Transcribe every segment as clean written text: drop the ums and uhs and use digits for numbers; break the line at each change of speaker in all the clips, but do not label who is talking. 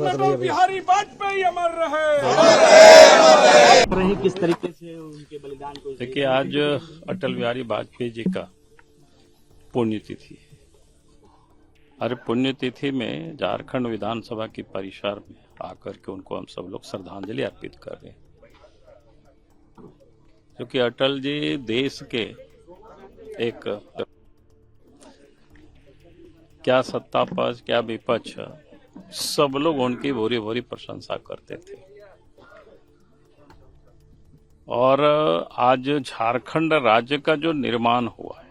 अटल बिहारी वाजपेयी अमर रहे।
किस तरीके से उनके बलिदान को
देखिए, आज अटल बिहारी वाजपेयी जी का पुण्यतिथि है। हर पुण्यतिथि में झारखंड विधानसभा की परिसर में आकर के उनको हम सब लोग श्रद्धांजलि अर्पित कर रहे हैं, क्योंकि अटल जी देश के एक क्या सत्ता पक्ष क्या विपक्ष सब लोग उनकी भूरी भूरी प्रशंसा करते थे। और आज झारखंड राज्य का जो निर्माण हुआ है,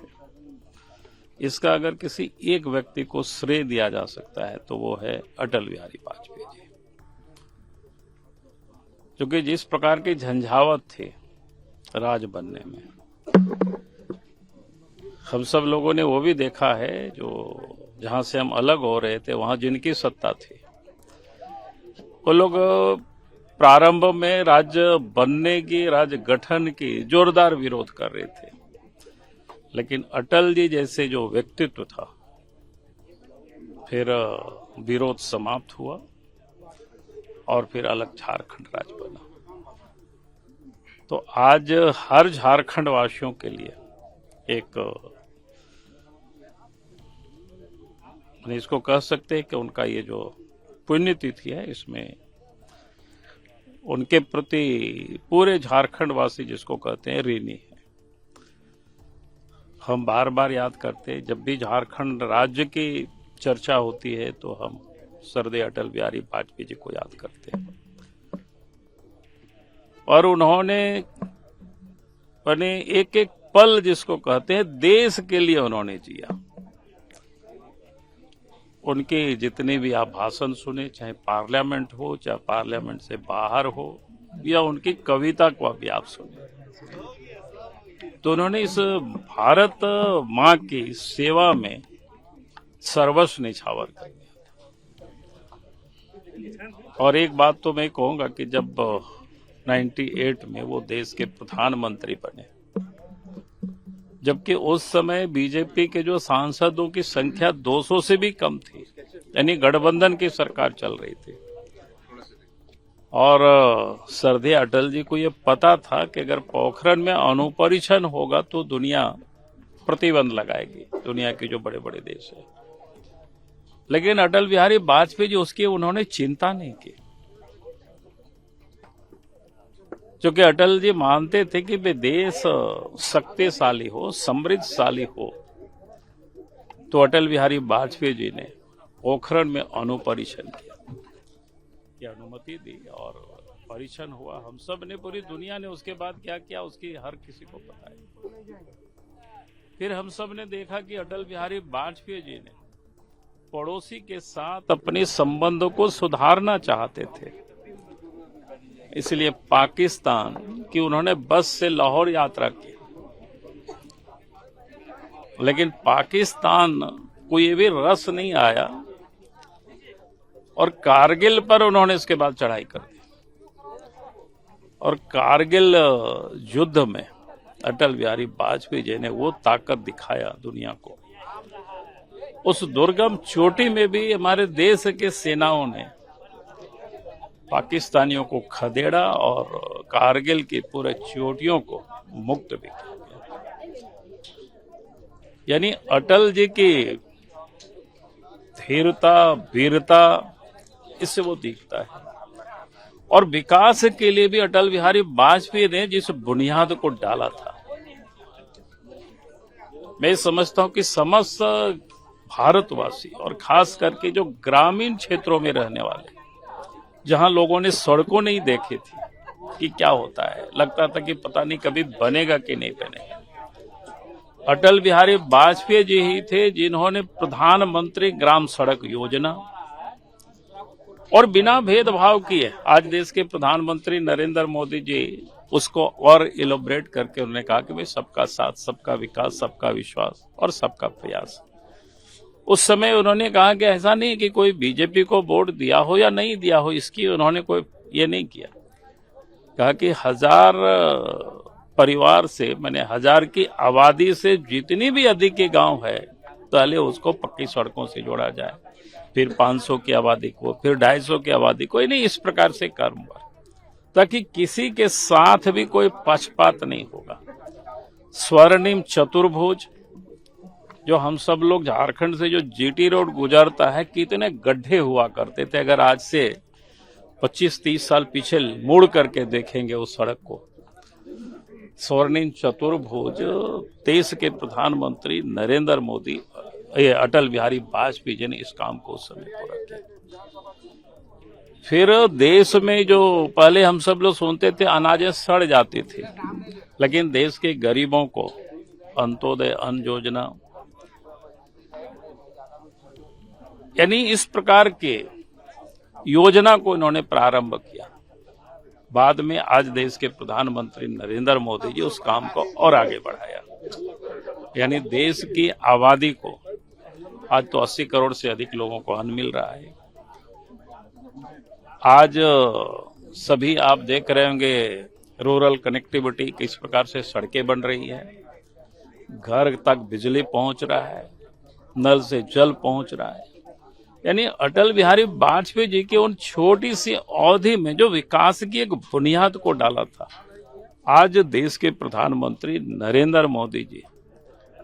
इसका अगर किसी एक व्यक्ति को श्रेय दिया जा सकता है तो वो है अटल बिहारी वाजपेयी जी, क्योंकि जिस प्रकार की झंझावत थी राज बनने में, हम सब लोगों ने वो भी देखा है। जो जहां से हम अलग हो रहे थे वहां जिनकी सत्ता थी, वो लोग प्रारंभ में राज्य बनने की, राज्य गठन की जोरदार विरोध कर रहे थे, लेकिन अटल जी जैसे जो व्यक्तित्व था, फिर विरोध समाप्त हुआ और फिर अलग झारखंड राज्य बना। तो आज हर झारखंड वासियों के लिए एक इसको कह सकते हैं कि उनका ये जो पुण्यतिथि है, इसमें उनके प्रति पूरे झारखंड वासी जिसको कहते हैं ऋणी है। हम बार बार याद करते हैं, जब भी झारखंड राज्य की चर्चा होती है तो हम सरदे अटल बिहारी वाजपेयी जी को याद करते हैं। और उन्होंने अपने एक एक पल जिसको कहते हैं देश के लिए उन्होंने जिया। उनके जितने भी आप भाषण सुने, चाहे पार्लियामेंट हो चाहे पार्लियामेंट से बाहर हो, या उनकी कविता को भी आप सुने, तो उन्होंने इस भारत माँ की सेवा में सर्वस्व निछावर कर दिया। और एक बात तो मैं कहूंगा कि जब 98 में वो देश के प्रधानमंत्री बने, जबकि उस समय बीजेपी के जो सांसदों की संख्या 200 से भी कम थी, यानी गठबंधन की सरकार चल रही थी। और सरदे अटल जी को ये पता था कि अगर पोखरण में अणुपरीक्षण होगा तो दुनिया प्रतिबंध लगाएगी, दुनिया के जो बड़े बड़े देश है। लेकिन अटल बिहारी वाजपेयी जी उसकी उन्होंने चिंता नहीं की, क्योंकि अटल जी मानते थे कि वे देश शक्तिशाली हो, समृद्धशाली हो, तो अटल बिहारी वाजपेयी जी ने पोखरण में अणुपरीक्षण किया, की अनुमति दी और परीक्षण हुआ। हम सब ने, पूरी दुनिया ने उसके बाद क्या किया उसकी हर किसी को पता है। फिर हम सब ने देखा कि अटल बिहारी वाजपेयी जी ने पड़ोसी के साथ अपने संबंधों को सुधारना चाहते थे, इसलिए पाकिस्तान की उन्होंने बस से लाहौर यात्रा की। लेकिन पाकिस्तान को ये भी रस नहीं आया और कारगिल पर उन्होंने इसके बाद चढ़ाई कर दी। और कारगिल युद्ध में अटल बिहारी वाजपेयी जी ने वो ताकत दिखाया दुनिया को। उस दुर्गम चोटी में भी हमारे देश के सेनाओं ने पाकिस्तानियों को खदेड़ा और कारगिल की पूरे चोटियों को मुक्त भी किया। यानी अटल जी की धीरता, वीरता, इससे वो दिखता है। और विकास के लिए भी अटल बिहारी वाजपेयी ने जिस बुनियाद को डाला था, मैं समझता हूं कि समस्त भारतवासी और खास करके जो ग्रामीण क्षेत्रों में रहने वाले, जहां लोगों ने सड़कों नहीं देखी थी कि क्या होता है, लगता था कि पता नहीं कभी बनेगा कि नहीं बनेगा, अटल बिहारी वाजपेयी जी ही थे जिन्होंने प्रधानमंत्री ग्राम सड़क योजना और बिना भेदभाव किए, आज देश के प्रधानमंत्री नरेंद्र मोदी जी उसको और इलोबरेट करके उन्होंने कहा कि भाई सबका साथ, सबका विकास, सबका विश्वास और सबका प्रयास। उस समय उन्होंने कहा कि ऐसा नहीं कि कोई बीजेपी को वोट दिया हो या नहीं दिया हो, इसकी उन्होंने कोई ये नहीं किया। कहा कि 1000 परिवार से, मैंने 1000 की आबादी से जितनी भी अधिक के गांव है, पहले उसको पक्की सड़कों से जोड़ा जाए, फिर 500 की आबादी को, फिर 250 की आबादी को, नहीं इस प्रकार से कर्म पर, ताकि किसी के साथ भी कोई पक्षपात नहीं होगा। स्वर्णिम चतुर्भुज, जो हम सब लोग झारखंड से जो जीटी रोड गुजरता है, कितने गड्ढे हुआ करते थे। अगर आज से 25-30 साल पीछे मुड़ करके देखेंगे उस सड़क को, स्वर्णिम चतुर्भुज देश के प्रधानमंत्री नरेंद्र मोदी, अटल बिहारी वाजपेयी जी ने इस काम को उस समय पूरा किया। फिर देश में जो पहले हम सब लोग सुनते थे अनाजें सड़ जाती थी, लेकिन देश के गरीबों को अंत्योदय अन्न योजना, यानी इस प्रकार के योजना को इन्होंने प्रारंभ किया। बाद में आज देश के प्रधानमंत्री नरेंद्र मोदी जी उस काम को और आगे बढ़ाया, यानी देश की आबादी को आज तो 80 करोड़ से अधिक लोगों को अन्न मिल रहा है। आज सभी आप देख रहे होंगे रूरल कनेक्टिविटी किस प्रकार से सड़कें बन रही है, घर तक बिजली पहुंच रहा है, नल से जल पहुंच रहा है। यानी अटल बिहारी वाजपेयी जी की उन छोटी सी अवधि में जो विकास की एक बुनियाद को डाला था, आज देश के प्रधानमंत्री नरेंद्र मोदी जी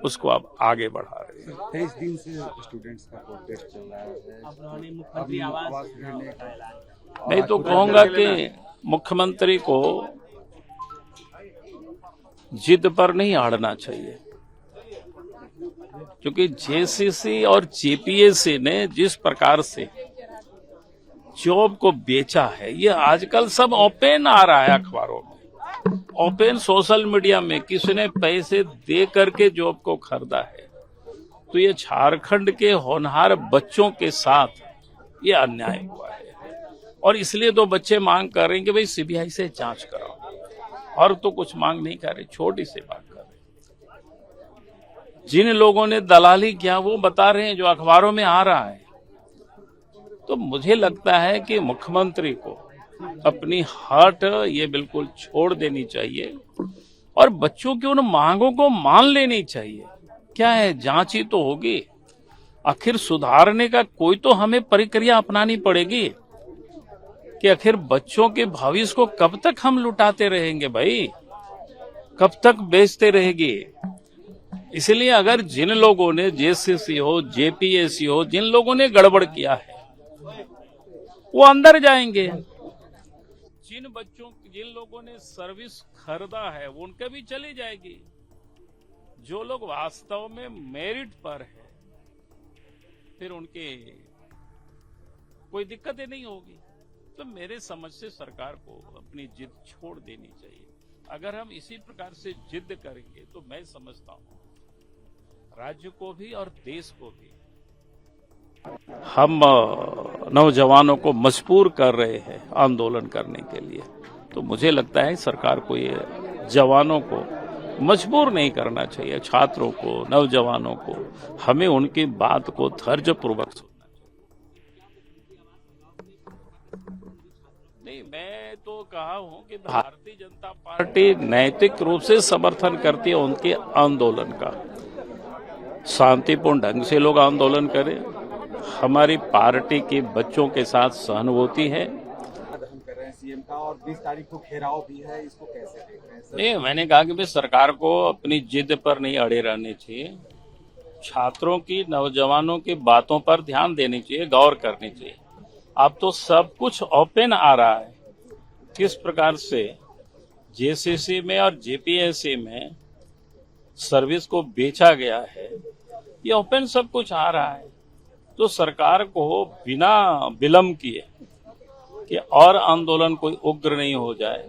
उसको अब आगे बढ़ा रहे हैं।
23 दिन से स्टूडेंट्स का प्रोटेस्ट चल रहा है।
अब उन्होंने मुख्यमंत्री आवास योजना का ऐलान।
मैं तो कहूंगा कि मुख्यमंत्री को जिद पर नहीं अड़ना चाहिए, क्योंकि जेसीसी और जेपीएससी ने जिस प्रकार से जॉब को बेचा है, ये आजकल सब ओपन आ रहा है अखबारों में, ओपन सोशल मीडिया में, किसी ने पैसे दे करके जॉब को खरीदा है। तो ये झारखंड के होनहार बच्चों के साथ ये अन्याय हुआ है, और इसलिए तो बच्चे मांग कर रहे हैं कि भाई सीबीआई से जांच कराओ, और तो कुछ मांग नहीं कर रहे, छोटी सी बात कर रहे। जिन लोगों ने दलाली किया वो बता रहे हैं, जो अखबारों में आ रहा है। तो मुझे लगता है कि मुख्यमंत्री को अपनी हट ये बिल्कुल छोड़ देनी चाहिए और बच्चों की उन मांगों को मान लेनी चाहिए। क्या है, जांच ही तो होगी, आखिर सुधारने का कोई तो हमें प्रक्रिया अपनानी पड़ेगी कि आखिर बच्चों के भविष्य को कब तक हम लुटाते रहेंगे भाई, कब तक बेचते रहेगी। इसलिए अगर जिन लोगों ने जेसीसी हो, जेपीएससी हो, जिन लोगों ने गड़बड़ किया है वो अंदर जाएंगे। जिन लोगों ने सर्विस खरीदा है वो उनके भी चली जाएगी। जो लोग वास्तव में मेरिट पर है फिर उनके कोई दिक्कतें नहीं होगी। तो मेरे समझ से सरकार को अपनी जिद छोड़ देनी चाहिए। अगर हम इसी प्रकार से जिद करेंगे तो मैं समझता हूं राज्य को भी और देश को भी हम नौजवानों को मजबूर कर रहे हैं आंदोलन करने के लिए। तो मुझे लगता है सरकार को ये जवानों को मजबूर नहीं करना चाहिए, छात्रों को, नौजवानों को हमें उनकी बात को धैर्यपूर्वक सुनना चाहिए। नहीं, मैं तो कहा हूं कि भारतीय जनता पार्टी नैतिक रूप से समर्थन करती है उनके आंदोलन का। शांतिपूर्ण ढंग से लोग आंदोलन करें, हमारी पार्टी के बच्चों के साथ सहानुभूति है।
हम कर रहे हैं सीएम का, और 20 तारीख को घेराव भी है, इसको कैसे देख रहे हैं सर?
नहीं, मैंने कहा कि भाई सरकार को अपनी जिद पर नहीं अड़े रहने चाहिए, छात्रों की, नौजवानों की बातों पर ध्यान देनी चाहिए, गौर करनी चाहिए। अब तो सब कुछ ओपन आ रहा है, किस प्रकार से जेसीसी में और जेपीएससी में सर्विस को बेचा गया है, ये ओपन सब कुछ आ रहा है। तो सरकार को बिना विलंब किए कि और आंदोलन कोई उग्र नहीं हो जाए,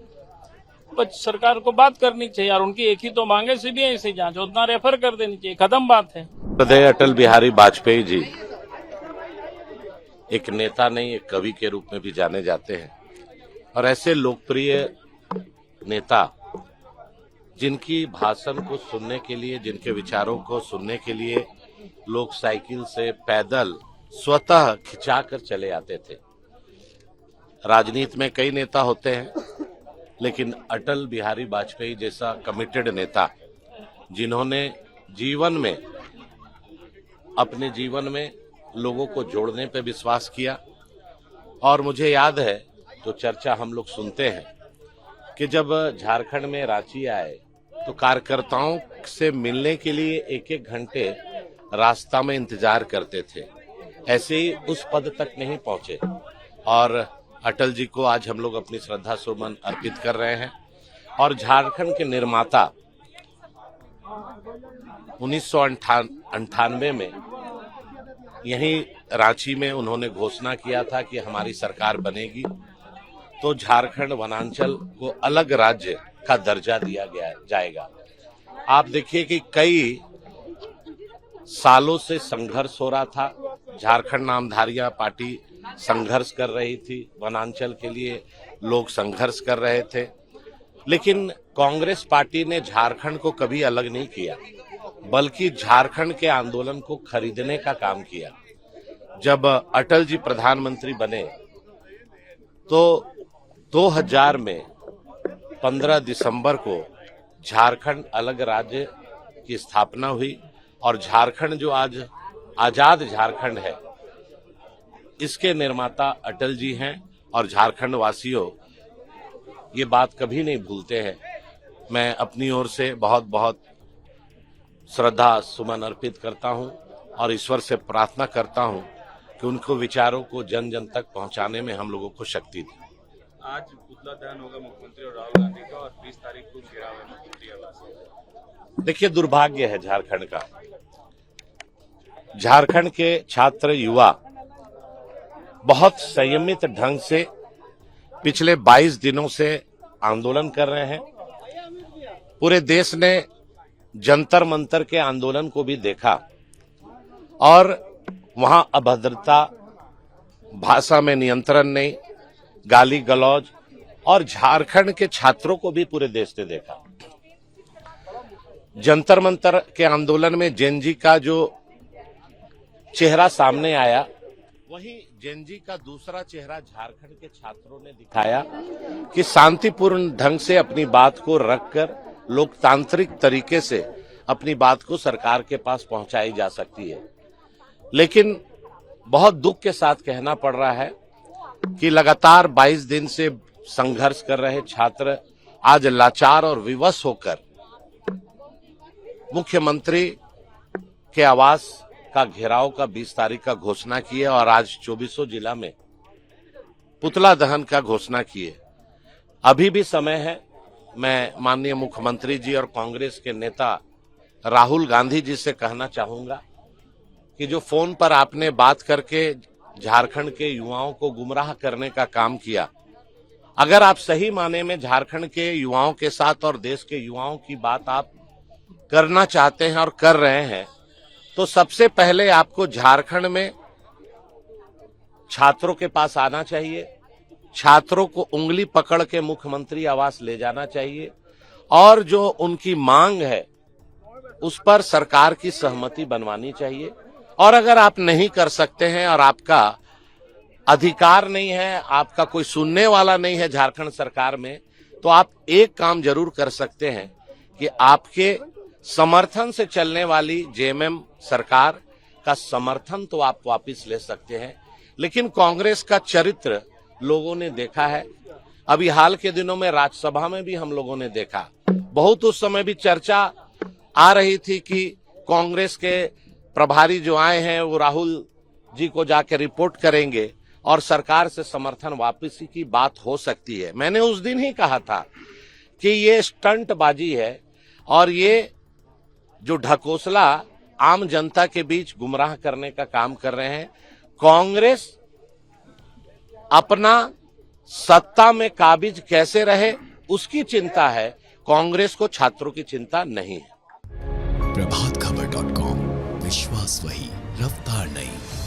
बस सरकार को बात करनी चाहिए। और उनकी एक ही तो मांगे, सीबीआई से जांच, उतना रेफर कर देनी चाहिए, खत्म बात है।
हृदय अटल बिहारी वाजपेयी जी एक नेता नहीं, एक कवि के रूप में भी जाने जाते हैं। और ऐसे लोकप्रिय नेता जिनकी भाषण को सुनने के लिए, जिनके विचारों को सुनने के लिए लोग साइकिल से, पैदल, स्वतः खिंचाकर चले आते थे। राजनीति में कई नेता होते हैं, लेकिन अटल बिहारी वाजपेयी जैसा कमिटेड नेता, जिन्होंने जीवन में अपने जीवन में लोगों को जोड़ने पे विश्वास किया। और मुझे याद है, तो चर्चा हम लोग सुनते हैं कि जब झारखंड में रांची आए तो कार्यकर्ताओं से मिलने के लिए एक एक घंटे रास्ता में इंतजार करते थे। ऐसे ही उस पद तक नहीं पहुंचे और अटल जी को आज हम लोग अपनी श्रद्धा सुमन अर्पित कर रहे हैं। और झारखंड के निर्माता 1998 में यहीं रांची में उन्होंने घोषणा किया था कि हमारी सरकार बनेगी तो झारखंड वनांचल को अलग राज्य का दर्जा दिया जाएगा। आप देखिए कि कई सालों से संघर्ष हो रहा था। झारखंड नामधारियां पार्टी संघर्ष कर रही थी, वनांचल के लिए लोग संघर्ष कर रहे थे, लेकिन कांग्रेस पार्टी ने झारखंड को कभी अलग नहीं किया, बल्कि झारखंड के आंदोलन को खरीदने का काम किया। जब अटल जी प्रधानमंत्री बने तो 2000 में 15 दिसंबर को झारखंड अलग राज्य की स्थापना हुई और झारखंड जो आज आजाद झारखंड है, इसके निर्माता अटल जी हैं। और झारखंड वासियों ये बात कभी नहीं भूलते हैं। मैं अपनी ओर से बहुत बहुत श्रद्धा सुमन अर्पित करता हूं और ईश्वर से प्रार्थना करता हूं कि उनको विचारों को जन जन तक पहुंचाने में हम लोगों को शक्ति दी।
आज पुतला दहन होगा मुख्यमंत्री और राहुल गांधी का, और 20 तारीख को घेराव है मुख्यमंत्री आवास।
देखिए, दुर्भाग्य है झारखंड का। झारखंड के छात्र युवा बहुत संयमित ढंग से पिछले 22 दिनों से आंदोलन कर रहे हैं। पूरे देश ने जंतर मंतर के आंदोलन को भी देखा और वहां अभद्रता, भाषा में नियंत्रण नहीं, गाली गलौज, और झारखंड के छात्रों को भी पूरे देश ने देखा। जंतर मंतर के आंदोलन में जेनजी का जो चेहरा सामने आया, वही जेनजी का दूसरा चेहरा झारखंड के छात्रों ने दिखाया कि शांतिपूर्ण ढंग से अपनी बात को रखकर लोकतांत्रिक तरीके से अपनी बात को सरकार के पास पहुंचाई जा सकती है। लेकिन बहुत दुख के साथ कहना पड़ रहा है कि लगातार 22 दिन से संघर्ष कर रहे छात्र आज लाचार और विवश होकर मुख्यमंत्री के आवास का घेराव का 20 तारीख का घोषणा की है और आज 24 जिला में पुतला दहन का घोषणा की है। अभी भी समय है। मैं माननीय मुख्यमंत्री जी और कांग्रेस के नेता राहुल गांधी जी से कहना चाहूंगा कि जो फोन पर आपने बात करके झारखंड के युवाओं को गुमराह करने का काम किया, अगर आप सही माने में झारखंड के युवाओं के साथ और देश के युवाओं की बात आप करना चाहते हैं और कर रहे हैं, तो सबसे पहले आपको झारखंड में छात्रों के पास आना चाहिए, छात्रों को उंगली पकड़ के मुख्यमंत्री आवास ले जाना चाहिए और जो उनकी मांग है उस पर सरकार की सहमति बनवानी चाहिए। और अगर आप नहीं कर सकते हैं और आपका अधिकार नहीं है, आपका कोई सुनने वाला नहीं है झारखंड सरकार में, तो आप एक काम जरूर कर सकते हैं कि आपके समर्थन से चलने वाली जेएमएम सरकार का समर्थन तो आप वापस ले सकते हैं। लेकिन कांग्रेस का चरित्र लोगों ने देखा है। अभी हाल के दिनों में राज्यसभा में भी हम लोगों ने देखा, बहुत उस समय भी चर्चा आ रही थी कि कांग्रेस के प्रभारी जो आए हैं वो राहुल जी को जाकर रिपोर्ट करेंगे और सरकार से समर्थन वापसी की बात हो सकती है। मैंने उस दिन ही कहा था कि ये स्टंटबाजी है और ये जो ढकोसला आम जनता के बीच गुमराह करने का काम कर रहे हैं। कांग्रेस अपना सत्ता में काबिज कैसे रहे उसकी चिंता है, कांग्रेस को छात्रों की चिंता नहीं है।
प्रभातखबर.com, विश्वास वही, रफ्तार नहीं।